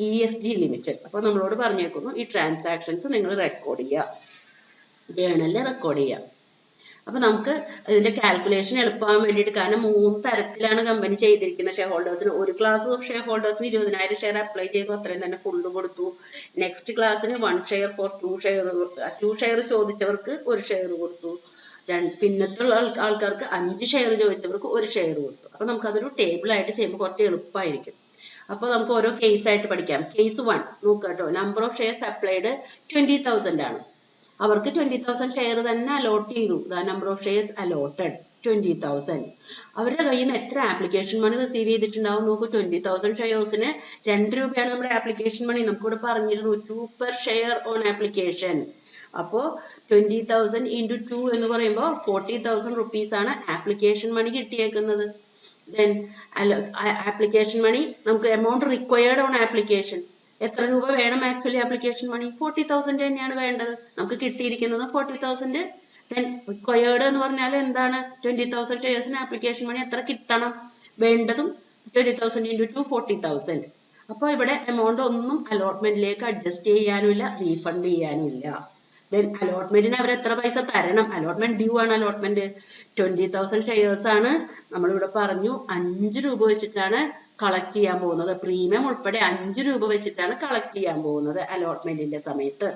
ESG Limited. അപ്പോൾ നമ്മളോട് പറഞ്ഞേക്കുന്നു ഈ ട്രാൻസാക്ഷൻസ് നിങ്ങൾ റെക്കോർഡ് ചെയ്യുക, ജേണലിൽ റെക്കോർഡ് ചെയ്യുക. അപ്പൊ നമുക്ക് ഇതിന്റെ കാൽക്കുലേഷൻ എളുപ്പമാകാൻ വേണ്ടിയിട്ട്, കാരണം 3 തരത്തിലാണ് കമ്പനി ചെയ്തിരിക്കുന്നത്. ഷെയർ ഹോൾഡേഴ്സിന് ഒരു ക്ലാസ് ഓഫ് ഷെയർ ഹോൾഡേഴ്സിന് 20,000 ഷെയർ അപ്ലൈ ചെയ്തു, അത്രയും തന്നെ ഫുള്ള് കൊടുത്തു. നെക്സ്റ്റ് ക്ലാസ്സിന് 1 ഷെയർ ഫോർ 2 ഷെയർ ചോദിച്ചവർക്ക് 1 ഷെയർ കൊടുത്തു. പിന്നത്തെ ആൾക്കാർക്ക് 5 ഷെയർ ചോദിച്ചവർക്ക് 1 ഷെയർ കൊടുത്തു. അപ്പൊ നമുക്ക് അതൊരു ടേബിൾ ആയിട്ട് ചെയ്യുമ്പോൾ കുറച്ച് എളുപ്പമായിരിക്കും. അപ്പൊ നമുക്ക് ഓരോ കേസ് ആയിട്ട് പഠിക്കാം. കേസ് 1 നോക്കാട്ടോ. നമ്പർ ഓഫ് ഷെയർസ് അപ്ലൈഡ് 20,000 ആണ്. അവർക്ക് 20,000 ഷെയർ തന്നെ അലോട്ട് ചെയ്തു. The number of shares allotted 20,000. അവരുടെ കയ്യിൽ നിന്ന് എത്ര ആപ്ലിക്കേഷൻ മണി റിസീവ് ചെയ്തിട്ടുണ്ടാവും നോക്കൂ. 20,000 ഷെയർസിന് 2 രൂപയാണ് നമ്മുടെ ആപ്ലിക്കേഷൻ മണി. നമുക്കിവിടെ പറഞ്ഞിരുന്നു 2 per share on application. അപ്പോ 20,000 into 2 എന്ന് പറയുമ്പോൾ 40,000 rupees ആണ് ആപ്ലിക്കേഷൻ മണി കിട്ടിയേക്കുന്നത്. Then ആപ്ലിക്കേഷൻ മണി നമുക്ക് എമൗണ്ട് റിക്വയർഡ് ഓൺ ആപ്ലിക്കേഷൻ. എത്ര രൂപ വേണം ആക്ച്വലി ആപ്ലിക്കേഷൻ മണി? 40,000 തന്നെയാണ് വേണ്ടത്. നമുക്ക് കിട്ടിയിരിക്കുന്നത് 40,000. ദെൻ റിക്വയർഡ് എന്ന് പറഞ്ഞാൽ എന്താണ്? 20,000 ഷെയർസിന് ആപ്ലിക്കേഷൻ മണി എത്ര കിട്ടണം? വേണ്ടതും 20,000 into 2 40,000. അപ്പോൾ ഇവിടെ എമൗണ്ട് ഒന്നും അലോട്ട്മെന്റിലേക്ക് അഡ്ജസ്റ്റ് ചെയ്യാനുമില്ല, റീഫണ്ട് ചെയ്യാനുമില്ല. ദെൻ അലോട്ട്മെന്റിന് അവർ എത്ര പൈസ തരണം? അലോട്ട്മെന്റ് ഡ്യൂ ആണ്. അലോട്ട്മെന്റ് 20,000 ഷെയർസ് ആണ്. നമ്മളിവിടെ പറഞ്ഞു 5 രൂപ വെച്ചിട്ടാണ് കളക്ട് ചെയ്യാൻ പോകുന്നത്. പ്രീമിയം ഉൾപ്പെടെ 5 രൂപ വെച്ചിട്ടാണ് കളക്ട് ചെയ്യാൻ പോകുന്നത് അലോട്ട്മെന്റിന്റെ സമയത്ത്.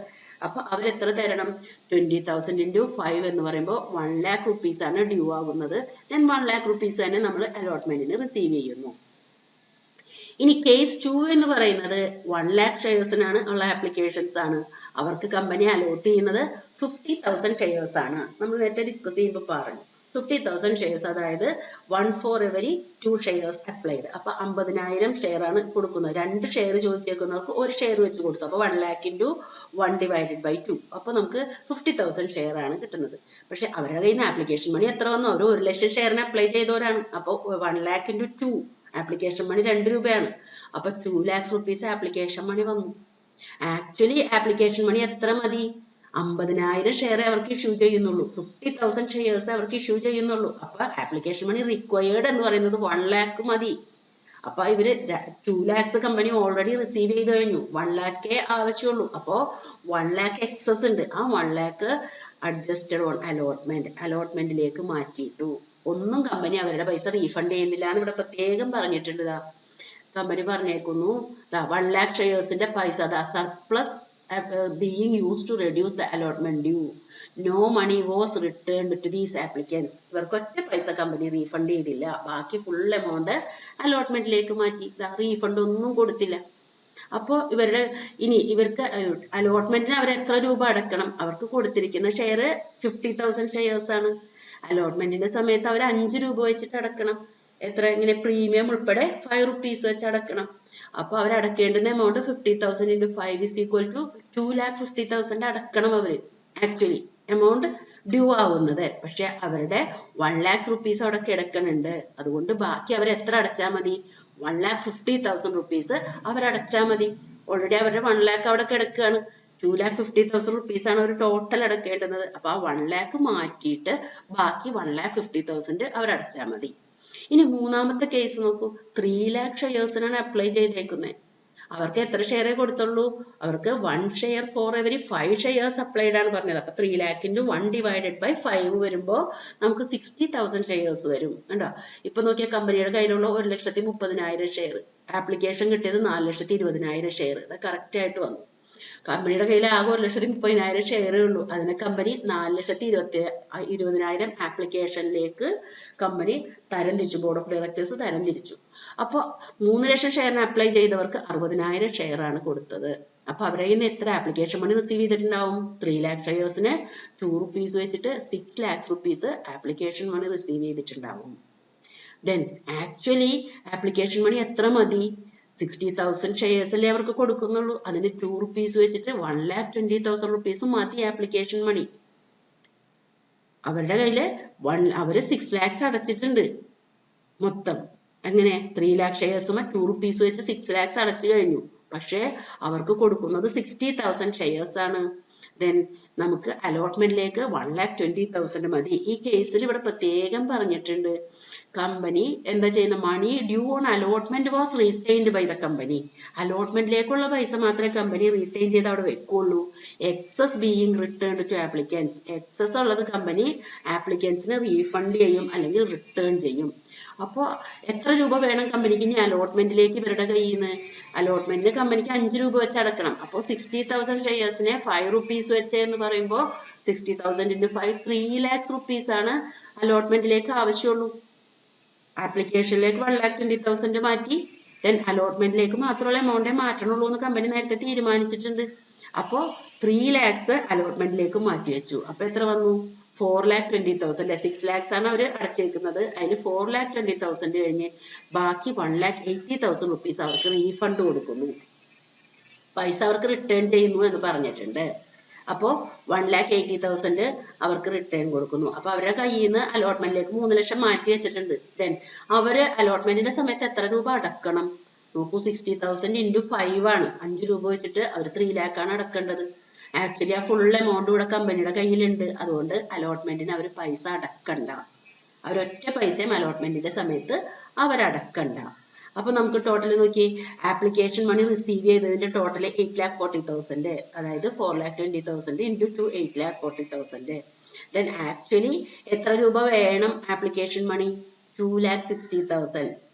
അപ്പൊ അവരെത്ര തരണം? 20,000 into 5 എന്ന് പറയുമ്പോൾ 1 lakh rupees ആണ് ഡ്യൂ ആകുന്നത്. ദെൻ 1 lakh rupees തന്നെ നമ്മൾ അലോട്ട്മെന്റിന് റിസീവ് ചെയ്യുന്നു. ഇനി കേസ് 2 എന്ന് പറയുന്നത് 1 lakh ഷെയർസിനാണ് ഉള്ള ആപ്ലിക്കേഷൻസ് ആണ്. അവർക്ക് കമ്പനി അലോട്ട് ചെയ്യുന്നത് 50,000 ഷെയർസ് ആണ്. നമ്മൾ നേരത്തെ ഡിസ്കസ് ചെയ്യുമ്പോൾ പറഞ്ഞു 50,000 ഷെയർസ്, അതായത് 1 for every 2 ഷെയർസ് അപ്ലൈഡ്. അപ്പൊ 50,000 ഷെയർ ആണ് കൊടുക്കുന്നത്. 2 ഷെയർ ചോദിച്ചേക്കുന്നവർക്ക് 1 ഷെയർ വെച്ച് കൊടുത്തു. അപ്പൊ 1 lakh into 1 divided by 2. അപ്പൊ നമുക്ക് 50,000 ഷെയർ ആണ് കിട്ടുന്നത്. പക്ഷെ അവരുടെ കയ്യിൽ നിന്ന് ആപ്ലിക്കേഷൻ മണി എത്ര വന്നു? അവർ 1 ലക്ഷം ഷെയറിന് അപ്ലൈ ചെയ്തവരാണ്. അപ്പോൾ 1 lakh into 2 ആപ്ലിക്കേഷൻ മണി 2 രൂപയാണ്. അപ്പൊ 2 lakh rupees ആപ്ലിക്കേഷൻ മണി വന്നു. ആക്ച്വലി ആപ്ലിക്കേഷൻ മണി എത്ര മതി? 50,000 ഷെയർ അവർക്ക് ഇഷ്യൂ ചെയ്യുന്നുള്ളൂ. 50,000 ഷെയർസ് അവർക്ക് ഇഷ്യൂ ചെയ്യുന്നുള്ളൂ. അപ്പൊ ആപ്ലിക്കേഷൻ മണി റിക്വയർഡ് എന്ന് പറയുന്നത് 1 lakh മതി. അപ്പൊ ഇവര് 2 lakhs കമ്പനി ഓൾറെഡി റിസീവ് ചെയ്ത് കഴിഞ്ഞു. 1 lakh ആവശ്യമുള്ളൂ. അപ്പോ 1 lakh എക്സസ് ഉണ്ട്. ആ 1 lakh അഡ്ജസ്റ്റഡ് ഓൺ അലോട്ട്മെന്റിലേക്ക് മാറ്റിയിട്ടു. ഒന്നും കമ്പനി അവരുടെ പൈസ റീഫണ്ട് ചെയ്യുന്നില്ല എന്ന് ഇവിടെ പ്രത്യേകം പറഞ്ഞിട്ടുണ്ട്. കമ്പനി പറഞ്ഞേക്കുന്നു 1 lakh ഷെയർസിന്റെ പൈസ surplus being used to reduce the allotment due. No money was returned to these applicants. ഇവർക്ക് ഒറ്റ പൈസ കമ്പനി റീഫണ്ട് ചെയ്തില്ല. ബാക്കി ഫുൾ എമൗണ്ട് അലോട്ട്മെന്റിലേക്ക് മാറ്റി. റീഫണ്ട് ഒന്നും കൊടുത്തില്ല. അപ്പോൾ ഇവർക്ക് അലോട്ട്മെന്റിന് അവർ എത്ര രൂപ അടക്കണം? അവർക്ക് കൊടുത്തിരിക്കുന്ന ഷെയർ 50,000 ഷെയർസ് ആണ്. അലോട്ട്മെന്റിന്റെ സമയത്ത് അവർ 5 രൂപ വെച്ചിട്ട് അടക്കണം. എത്ര? ഇങ്ങനെ പ്രീമിയം ഉൾപ്പെടെ 5 rupees വെച്ച് അടക്കണം. അപ്പൊ അവർ അടക്കേണ്ടുന്ന amount 50,000 into 5 is equal to 2,50,000 അടക്കണം അവര്. ആക്ച്വലി എമൗണ്ട് ഡ്യൂ ആവുന്നത്. പക്ഷെ അവരുടെ 1 lakh rupees അവിടെ കിടക്കുന്നുണ്ട്. അതുകൊണ്ട് ബാക്കി അവർ എത്ര അടച്ചാൽ മതി? 1,50,000 rupees അവരടച്ചാൽ മതി. ഓൾറെഡി അവരുടെ 1 lakh അവിടെ കിടക്കുകയാണ്. 2,50,000 rupees ആണ് അവർ ടോട്ടൽ അടക്കേണ്ടുന്നത്. അപ്പൊ ആ 1 lakh മാറ്റിയിട്ട് ബാക്കി 1,50,000 അവരടച്ചാൽ മതി. ഇനി മൂന്നാമത്തെ കേസ് നോക്കൂ. 3 lakh ഷെയർസിനാണ് അപ്ലൈ ചെയ്തേക്കുന്നത്. അവർക്ക് എത്ര ഷെയറേ കൊടുത്തുള്ളൂ? അവർക്ക് 1 share for every 5 shares applied ആണ് പറഞ്ഞത്. അപ്പൊ 3 lakh into 1 divided by 5 വരുമ്പോൾ നമുക്ക് 60,000 ഷെയർസ് വരും. കണ്ടോ? ഇപ്പൊ നോക്കിയാൽ കമ്പനിയുടെ കയ്യിലുള്ള 1,30,30,000 ഷെയർ, ആപ്ലിക്കേഷൻ കിട്ടിയത് 4,20,000 ഷെയർ. അത് കറക്റ്റ് ആയിട്ട് വന്നു. കമ്പനിയുടെ കയ്യിൽ ആകെ 1,30,30,000 ഷെയറേ ഉള്ളൂ. അതിനെ കമ്പനി 4,20,000 ആപ്ലിക്കേഷനിലേക്ക് കമ്പനി തരംതിരിച്ചു, ബോർഡ് ഓഫ് ഡയറക്ടേഴ്സ് തരംതിരിച്ചു. അപ്പോൾ 3 ലക്ഷം ഷെയറിന് അപ്ലൈ ചെയ്തവർക്ക് 60,000 ഷെയർ ആണ് കൊടുത്തത്. അപ്പൊ അവരെ കയ്യിൽ നിന്ന് എത്ര ആപ്ലിക്കേഷൻ മണി റിസീവ് ചെയ്തിട്ടുണ്ടാവും? 3 lakh ഷെയർസിന് 2 rupees വെച്ചിട്ട് 6 lakhs rupees application money receive ചെയ്തിട്ടുണ്ടാവും. ദെൻ ആക്ച്വലി ആപ്ലിക്കേഷൻ മണി എത്ര മതി? 60,000 ഷെയർസ് അല്ലേ അവർക്ക് കൊടുക്കുന്നുള്ളൂ. അതിന് 2 rupees വെച്ചിട്ട് 1,20,000 rupees മതി ആപ്ലിക്കേഷൻ മണി. അവരുടെ കയ്യില് അവര് 6 lakhs അടച്ചിട്ടുണ്ട് മൊത്തം. എങ്ങനെ? 3 lakh ഷെയർസും 2 rupees വെച്ച് 6 lakhs അടച്ചു കഴിഞ്ഞു. പക്ഷേ അവർക്ക് കൊടുക്കുന്നത് 60,000 ഷെയർസ് ആണ്. ദെൻ നമുക്ക് അലോട്ട്മെന്റിലേക്ക് 1,20,000 മതി. ഈ കേസിൽ ഇവിടെ പ്രത്യേകം പറഞ്ഞിട്ടുണ്ട്, കമ്പനി എന്താ ചെയ്യുന്ന, money due on allotment was retained by the company. അലോട്ട്മെന്റിലേക്കുള്ള പൈസ മാത്രമേ കമ്പനി റീറ്റെയിൻ ചെയ്ത് അവിടെ വെക്കുള്ളൂ. Excess being returned to applicants. Excess ഉള്ളത് കമ്പനി ആപ്ലിക്കൻസിന് റീഫണ്ട് ചെയ്യും അല്ലെങ്കിൽ റിട്ടേൺ ചെയ്യും. അപ്പോൾ എത്ര രൂപ വേണം കമ്പനിക്ക് ഇനി അലോട്ട്മെന്റിലേക്ക് ഇവരുടെ കയ്യിൽ നിന്ന്? അലോട്ട്മെന്റിന് കമ്പനിക്ക് 5 രൂപ വെച്ച് അടക്കണം. അപ്പോൾ 60,000 ഷെയർസിനെ 5 rupees വെച്ച് എന്ന് പറയുമ്പോൾ 60,000 into 5 3 lakhs rupees ആണ് അലോട്ട്മെന്റിലേക്ക് ആവശ്യമുള്ളൂ. ആപ്ലിക്കേഷനിലേക്ക് 1,20,000 മാറ്റി. ദെൻ അലോട്ട്മെന്റിലേക്ക് മാത്രമുള്ള എമൗണ്ടേ മാറ്റണുള്ളൂ എന്ന് കമ്പനി നേരത്തെ തീരുമാനിച്ചിട്ടുണ്ട്. അപ്പോൾ 3 lakhs അലോട്ട്മെന്റിലേക്ക് മാറ്റി വെച്ചു. അപ്പൊ എത്ര വന്നു? 4,20,000 അല്ലെ? 6 lakhs ആണ് അവർ അടച്ചേക്കുന്നത്. അതിൽ 4,20,000 കഴിഞ്ഞ് ബാക്കി 1,80,000 rupees അവർക്ക് റീഫണ്ട് കൊടുക്കുന്നു. പൈസ അവർക്ക് റിട്ടേൺ ചെയ്യുന്നു എന്ന് പറഞ്ഞിട്ടുണ്ട്. അപ്പോൾ 1,80,000 അവർക്ക് റിട്ടേൺ കൊടുക്കുന്നു. അപ്പൊ അവരുടെ കയ്യിൽ നിന്ന് അലോട്ട്മെന്റിലേക്ക് 3 ലക്ഷം മാറ്റി വെച്ചിട്ടുണ്ട്. ദെൻ അവര് അലോട്ട്മെന്റിന്റെ സമയത്ത് എത്ര രൂപ അടക്കണം? നോക്കൂ, 60,000 into 5 ആണ്. 5 രൂപ വെച്ചിട്ട് അവർ 3 lakh ആണ് അടക്കേണ്ടത്. ആക്ച്വലി ആ ഫുൾ എമൗണ്ട് ഇവിടെ കമ്പനിയുടെ കയ്യിലുണ്ട്. അതുകൊണ്ട് അലോട്ട്മെന്റിന് അവർ പൈസ അടക്കണ്ട. അവരൊറ്റ പൈസയും അലോട്ട്മെന്റിന്റെ സമയത്ത് അവരടക്കണ്ട. അപ്പൊ നമുക്ക് ടോട്ടൽ നോക്കി, ആപ്ലിക്കേഷൻ മണി റിസീവ് ചെയ്തതിന്റെ ടോട്ടൽ 8,40,000. അതായത് 4,20,000 into 2 8,40,000. ദെൻ ആക്ച്വലി എത്ര രൂപ വേണം ആപ്ലിക്കേഷൻ മണി? 2,60,000.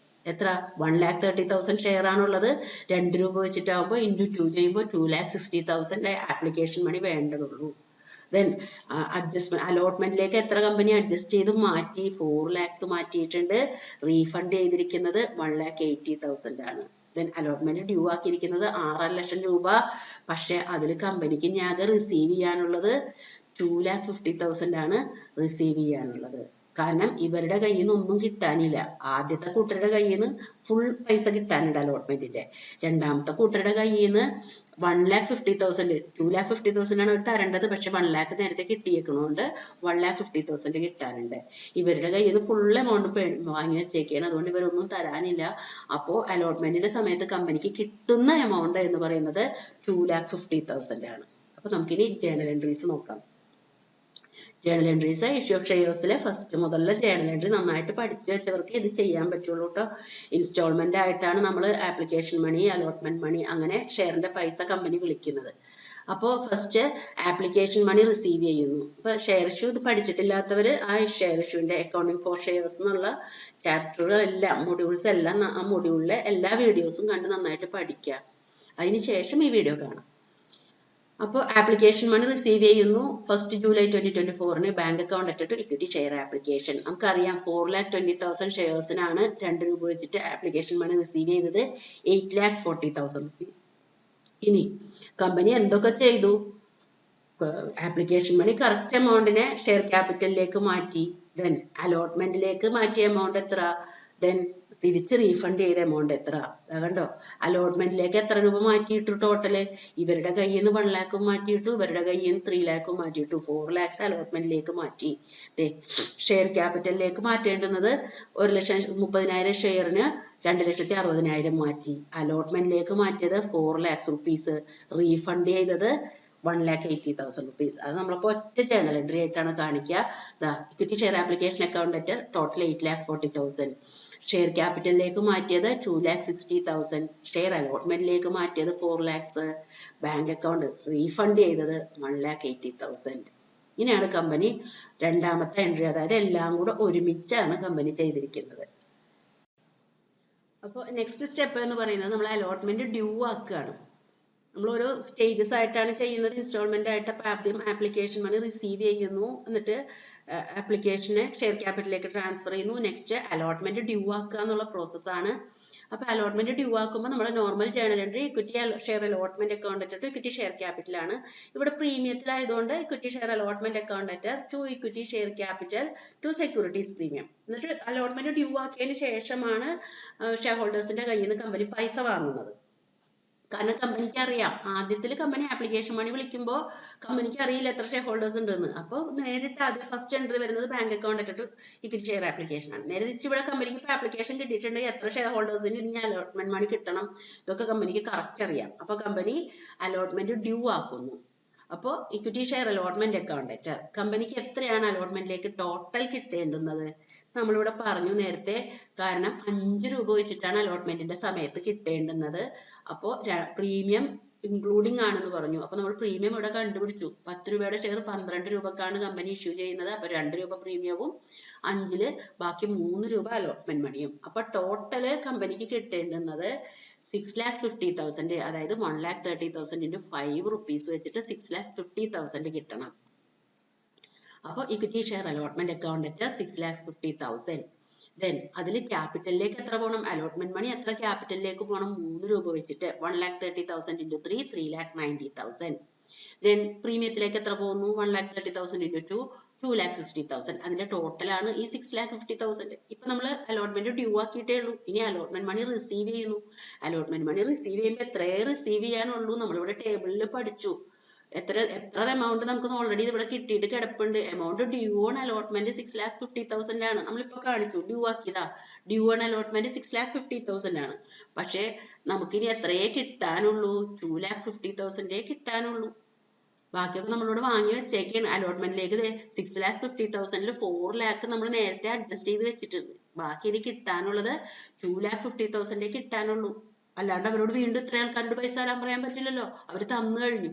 എത്ര? 1,30,000 ഷെയർ ആണുള്ളത്. 2 രൂപ വെച്ചിട്ടാവുമ്പോൾ into 2 ചെയ്യുമ്പോൾ 2,60,000 ആപ്ലിക്കേഷൻ മണി വേണ്ടതുള്ളൂ. ദെൻ അഡ്ജസ്റ്റ്മെന്റ് അലോട്ട്മെന്റിലേക്ക് എത്ര കമ്പനി അഡ്ജസ്റ്റ് ചെയ്ത് മാറ്റി? 4 lakhs മാറ്റിയിട്ടുണ്ട്. റീഫണ്ട് ചെയ്തിരിക്കുന്നത് 1,80,000 ആണ്. ദെൻ അലോട്ട്മെന്റ് ഡ്യൂ ആക്കിയിരിക്കുന്നത് 6 ലക്ഷം രൂപ. പക്ഷെ അതിൽ കമ്പനിക്ക് ഞാൻ റിസീവ് ചെയ്യാനുള്ളത് 2,50,000 ആണ് റിസീവ് ചെയ്യാനുള്ളത്. കാരണം ഇവരുടെ കയ്യിൽ നിന്ന് ഒന്നും കിട്ടാനില്ല. ആദ്യത്തെ കൂട്ടരുടെ കയ്യിൽ നിന്ന് ഫുൾ പൈസ കിട്ടാനുണ്ട് അലോട്ട്മെന്റിന്റെ. രണ്ടാമത്തെ കൂട്ടരുടെ കയ്യിൽ നിന്ന് 1,50,000 2,50,000 ആണ് അവർ തരേണ്ടത്. പക്ഷെ 1 lakh നേരത്തെ കിട്ടിയേക്കണോണ്ട് 1,50,000 കിട്ടാനുണ്ട്. ഇവരുടെ കയ്യിൽ നിന്ന് ഫുൾ എമൗണ്ട് വാങ്ങി വെച്ചേക്കാണ്. അതുകൊണ്ട് ഇവരൊന്നും തരാനില്ല. അപ്പോൾ അലോട്ട്മെന്റിന്റെ സമയത്ത് കമ്പനിക്ക് കിട്ടുന്ന എമൗണ്ട് എന്ന് പറയുന്നത് 2,50,000 ആണ്. അപ്പൊ നമുക്കിനി ജേണൽ എൻട്രീസ് നോക്കാം. ജേണൽ എൻട്രീസ് ഇഷ്യൂ ഓഫ് ഷെയർസിലെ ഫസ്റ്റ് മുതലുള്ള ജേണൽ എൻട്രി നന്നായിട്ട് പഠിച്ചു വെച്ചവർക്ക് ഇത് ചെയ്യാൻ പറ്റുള്ളൂ കേട്ടോ. ഇൻസ്റ്റാൾമെന്റ് ആയിട്ടാണ് നമ്മൾ ആപ്ലിക്കേഷൻ മണി, അലോട്ട്മെന്റ് മണി, അങ്ങനെ ഷെയറിന്റെ പൈസ കമ്പനി വിളിക്കുന്നത്. അപ്പോൾ ഫസ്റ്റ് ആപ്ലിക്കേഷൻ മണി റിസീവ് ചെയ്യുന്നു. ഇപ്പൊ ഷെയർ ഇഷ്യൂ ഇത് പഠിച്ചിട്ടില്ലാത്തവർ ആ ഷെയർ ഇഷ്യൂവിന്റെ അക്കൗണ്ടിങ് ഫോർ ഷെയർസ് എന്നുള്ള ചാപ്റ്ററുകളെല്ലാം, മൊഡ്യൂൾസ് എല്ലാം, ആ മൊഡ്യൂളിലെ എല്ലാ വീഡിയോസും കണ്ട് നന്നായിട്ട് പഠിക്കുക. അതിനുശേഷം ഈ വീഡിയോ കാണാം. അപ്പോൾ ആപ്ലിക്കേഷൻ മണി റിസീവ് ചെയ്യുന്നു 1st July 2024 bank account at equity share application. നമുക്കറിയാം 4,20,000 ഷെയർസിനാണ് 2 രൂപ വെച്ചിട്ട് ആപ്ലിക്കേഷൻ മണി റിസീവ് ചെയ്തത് 8,40,000 rupees. ഇനി കമ്പനി എന്തൊക്കെ ചെയ്തു? ആപ്ലിക്കേഷൻ മണി കറക്റ്റ് എമൗണ്ടിനെ ഷെയർ ക്യാപിറ്റലിലേക്ക് മാറ്റി. ദെൻ അലോട്ട്മെന്റിലേക്ക് മാറ്റിയ എമൗണ്ട് എത്ര? ദെൻ തിരിച്ച് റീഫണ്ട് ചെയ്ത എമൗണ്ട് എത്ര? കണ്ടോ, അലോട്ട്മെന്റിലേക്ക് എത്ര രൂപ മാറ്റിയിട്ടു? ടോട്ടല് ഇവരുടെ കയ്യിൽ നിന്ന് 1 lakh മാറ്റിയിട്ടു, ഇവരുടെ കയ്യിൽ നിന്ന് 3 lakh മാറ്റിയിട്ടു. 4 lakhs അലോട്ട്മെന്റിലേക്ക് മാറ്റി. ഷെയർ ക്യാപിറ്റലിലേക്ക് മാറ്റേണ്ടുന്നത് 1,30,000 ഷെയറിന് 2,60,000 മാറ്റി. അലോട്ട്മെന്റിലേക്ക് മാറ്റിയത് 4 lakhs rupees. റീഫണ്ട് ചെയ്തത് 1,80,000 rupees. അത് നമ്മളിപ്പോൾ ഒറ്റ ജേണൽ എൻട്രി ആയിട്ടാണ് കാണിക്കുക. Equity share application account at total 8,40,000. Share ക്യാപിറ്റലിലേക്ക് മാറ്റിയത് 2,60,000, ഷെയർ അലോട്ട്മെന്റിലേക്ക് മാറ്റിയത് 4 lakhs, ബാങ്ക് അക്കൗണ്ട് റീഫണ്ട് ചെയ്തത് 1,80,000. ഇങ്ങനെയാണ് കമ്പനി രണ്ടാമത്തെ എൻട്രി, അതായത് എല്ലാം കൂടെ ഒരുമിച്ചാണ് കമ്പനി ചെയ്തിരിക്കുന്നത്. അപ്പോൾ നെക്സ്റ്റ് സ്റ്റെപ്പ് എന്ന് പറയുന്നത് നമ്മൾ അലോട്ട്മെന്റ് ഡ്യൂ ആക്കുകയാണ്. നമ്മൾ ഓരോ സ്റ്റേജസ് ആയിട്ടാണ് ചെയ്യുന്നത്. ഇൻസ്റ്റാൾമെന്റ് ആയിട്ട് ആദ്യം ആപ്ലിക്കേഷൻ മണി റിസീവ് ചെയ്യുന്നു, എന്നിട്ട് ആപ്ലിക്കേഷനെ ഷെയർ ക്യാപിറ്റലിലേക്ക് ട്രാൻസ്ഫർ ചെയ്യുന്നു. നെക്സ്റ്റ് അലോട്ട്മെന്റ് ഡ്യൂ ആക്കുക എന്നുള്ള പ്രോസസ്സാണ്. അപ്പൊ അലോട്ട്മെന്റ് ഡ്യൂ ആക്കുമ്പോൾ നമ്മുടെ normal journal entry equity share allotment account at to equity share capital ആണ്. ഇവിടെ പ്രീമിയത്തിലായതുകൊണ്ട് equity share allotment account at to equity share capital to securities premium. എന്നിട്ട് അലോട്ട്മെന്റ് ഡ്യൂ ആക്കിയതിന് ശേഷമാണ് ഷെയർ ഹോൾഡേഴ്സിന്റെ കയ്യിൽ നിന്ന് കമ്പനി പൈസ വാങ്ങുന്നത്. കാരണം കമ്പനിക്ക് അറിയാം, ആദ്യത്തിൽ കമ്പനി ആപ്ലിക്കേഷൻ മണി വിളിക്കുമ്പോൾ കമ്പനിക്ക് അറിയില്ല എത്ര ഷെയർ ഹോൾഡേഴ്സ് ഉണ്ടെന്ന്. അപ്പോൾ നേരിട്ട് ആദ്യം ഫസ്റ്റ് എൻട്രി വരുന്നത് bank account at equity share application ആണ്. നേരെ തിരിച്ച് ഇവിടെ കമ്പനിക്ക് ഇപ്പോൾ ആപ്ലിക്കേഷൻ കിട്ടിയിട്ടുണ്ടെങ്കിൽ എത്ര ഷെയർ ഹോൾഡേഴ്സിന് ഇനി അലോട്ട്മെന്റ് മണി കിട്ടണം, ഇതൊക്കെ കമ്പനിക്ക് കറക്റ്റ് അറിയാം. അപ്പോൾ കമ്പനി അലോട്ട്മെന്റ് ഡ്യൂ ആക്കുന്നു. അപ്പോൾ equity share allotment account at കമ്പനിക്ക് എത്രയാണ് അലോട്ട്മെന്റിലേക്ക് ടോട്ടൽ കിട്ടേണ്ടുന്നത് നമ്മളിവിടെ പറഞ്ഞു നേരത്തെ. കാരണം 5 രൂപ വെച്ചിട്ടാണ് അലോട്ട്മെന്റിന്റെ സമയത്ത് കിട്ടേണ്ടുന്നത്. അപ്പോൾ പ്രീമിയം ഇൻക്ലൂഡിംഗ് ആണെന്ന് പറഞ്ഞു. അപ്പൊ നമ്മൾ പ്രീമിയം ഇവിടെ കണ്ടുപിടിച്ചു. 10 രൂപയുടെ ഷെയർ 12 രൂപക്കാണ് കമ്പനി ഇഷ്യൂ ചെയ്യുന്നത്. അപ്പൊ 2 രൂപ പ്രീമിയവും 5 ബാക്കി 3 രൂപ അലോട്ട്മെന്റ് മണിയും. അപ്പൊ ടോട്ടല് കമ്പനിക്ക് കിട്ടേണ്ടുന്നത് 6,50,000, അതായത് 1,30,000 into 5 rupees വെച്ചിട്ട് 6,50,000 കിട്ടണം. അപ്പോൾ equity share allotment account at 6,50,000. Then അതിൽ ക്യാപിറ്റലിലേക്ക് എത്ര പോകണം, അലോട്ട്മെന്റ് മണി എത്ര ക്യാപിറ്റലിലേക്ക് പോകണം, 3 രൂപ വെച്ചിട്ട് 1,30,000 into 3, 3,90,000. ദെൻ പ്രീമിയത്തിലേക്ക് എത്ര പോകുന്നു, 1,30,000 into 2, 2,60,000. അതിന്റെ ടോട്ടലാണ് ഈ 6,50,000. ഇപ്പൊ നമ്മൾ അലോട്ട്മെന്റ് ഡ്യൂ ആക്കിയിട്ടേ ഉള്ളൂ. ഇനി അലോട്ട്മെന്റ് മണി റിസീവ് ചെയ്യുന്നു. അലോട്ട്മെന്റ് മണി റിസീവ് ചെയ്യുമ്പോൾ എത്രയേ റിസീവ് ചെയ്യാനുള്ളൂ നമ്മളിവിടെ ടേബിളിൽ പഠിച്ചു. എത്ര എമൗണ്ട് നമുക്ക് ഓൾറെഡി ഇവിടെ കിട്ടിയിട്ട് കിടപ്പുണ്ട്. എമൗണ്ട് ഡ്യൂ ഓൺ അലോട്ട്മെന്റ് 6,50,000 ആണ്. നമ്മളിപ്പോ കാണിച്ചു ഡ്യൂ ആക്കിയതാ. ഡ്യൂ ഓൺ അലോട്ട്മെന്റ് 6,50,000 ആണ്. പക്ഷെ നമുക്കിനി എത്രയേ കിട്ടാനുള്ളൂ, 2,50,000 കിട്ടാനുള്ളൂ. ബാക്കിയൊക്കെ നമ്മളോട് വാങ്ങി വെച്ചേക്കാണ്. അലോട്ട്മെന്റിലേക്ക് 6,50,000 4 lakh നമ്മൾ നേരത്തെ അഡ്ജസ്റ്റ് ചെയ്ത് വെച്ചിട്ടുണ്ട്. ബാക്കി ഇനി കിട്ടാനുള്ളത് 2,50,000 കിട്ടാനുള്ളൂ. അല്ലാണ്ട് അവരോട് വീണ്ടും ഇത്ര ആൾക്കാരോട് പൈസ തരാൻ പറയാൻ പറ്റില്ലല്ലോ, അവർ തന്നു കഴിഞ്ഞു.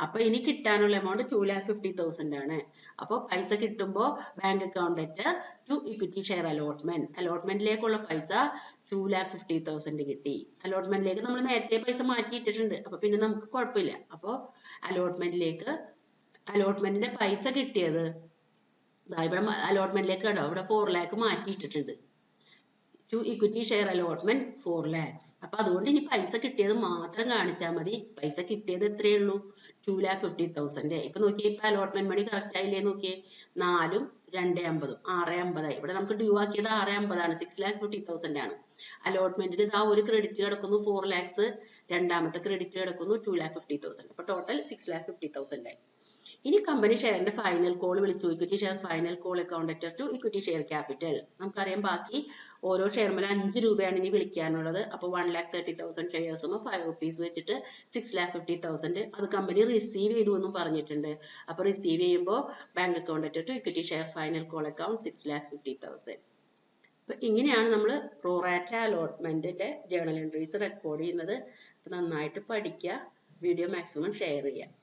അപ്പൊ ഇനി കിട്ടാനുള്ള എമൗണ്ട് 2,50,000 ആണ്. അപ്പോൾ പൈസ കിട്ടുമ്പോൾ bank account at to equity share അലോട്ട്മെന്റിലേക്കുള്ള പൈസ 2,50,000 കിട്ടി. അലോട്ട്മെന്റിലേക്ക് നമ്മൾ നേരത്തെ പൈസ മാറ്റിയിട്ടിട്ടുണ്ട്. അപ്പൊ പിന്നെ നമുക്ക് കുഴപ്പമില്ല. അപ്പോൾ അലോട്ട്മെന്റിന്റെ പൈസ കിട്ടിയത് ഇവിടെ അലോട്ട്മെന്റിലേക്ക് കണ്ടോ, ഇവിടെ 4 lakh മാറ്റിയിട്ടിട്ടുണ്ട്. To equity share allotment 4 lakhs. അപ്പൊ അതുകൊണ്ട് ഇനി പൈസ കിട്ടിയത് മാത്രം കാണിച്ചാൽ മതി. പൈസ കിട്ടിയത് എത്രയേ ഉള്ളൂ, 2,50,000. ഇപ്പൊ നോക്കിയേ, ഇപ്പൊ അലോട്ട്മെന്റ് മണി കറക്റ്റ് ആയില്ലേ നോക്കിയേ, 4 250 650 ആയി. ഇവിടെ നമുക്ക് ഡ്യൂ ആക്കിയത് 650 ആണ്, 6,50,000 ആണ്. അലോട്ട്മെന്റിന് ഇതാ ഒരു ക്രെഡിറ്റ് കിടക്കുന്നു 4 lakhs, രണ്ടാമത്തെ ക്രെഡിറ്റ് കിടക്കുന്നു 2,50,000. അപ്പൊ ടോട്ടൽ 6,50,000 ആയി. ഇനി കമ്പനി ഷെയറിന്റെ ഫൈനൽ കോൾ വിളിച്ചു, equity share final call account at to equity share capital. നമുക്കറിയാം ബാക്കി ഓരോ ഷെയർമേലും 5 രൂപയാണ് ഇനി വിളിക്കാനുള്ളത്. അപ്പോൾ 1,30,000 ഷെയർസും 5 rupees വെച്ചിട്ട് 6,50,000 അത് കമ്പനി റിസീവ് ചെയ്തു എന്നും പറഞ്ഞിട്ടുണ്ട്. അപ്പൊ റിസീവ് ചെയ്യുമ്പോൾ bank account at to equity share final call account 6,50,000. അപ്പൊ ഇങ്ങനെയാണ് നമ്മൾ പ്രോറാറ്റ അലോട്ട്മെന്റിന്റെ ജേണൽ എൻട്രീസ് റെക്കോർഡ് ചെയ്യുന്നത്. അപ്പൊ നന്നായിട്ട് പഠിക്കുക, വീഡിയോ മാക്സിമം ഷെയർ ചെയ്യുക.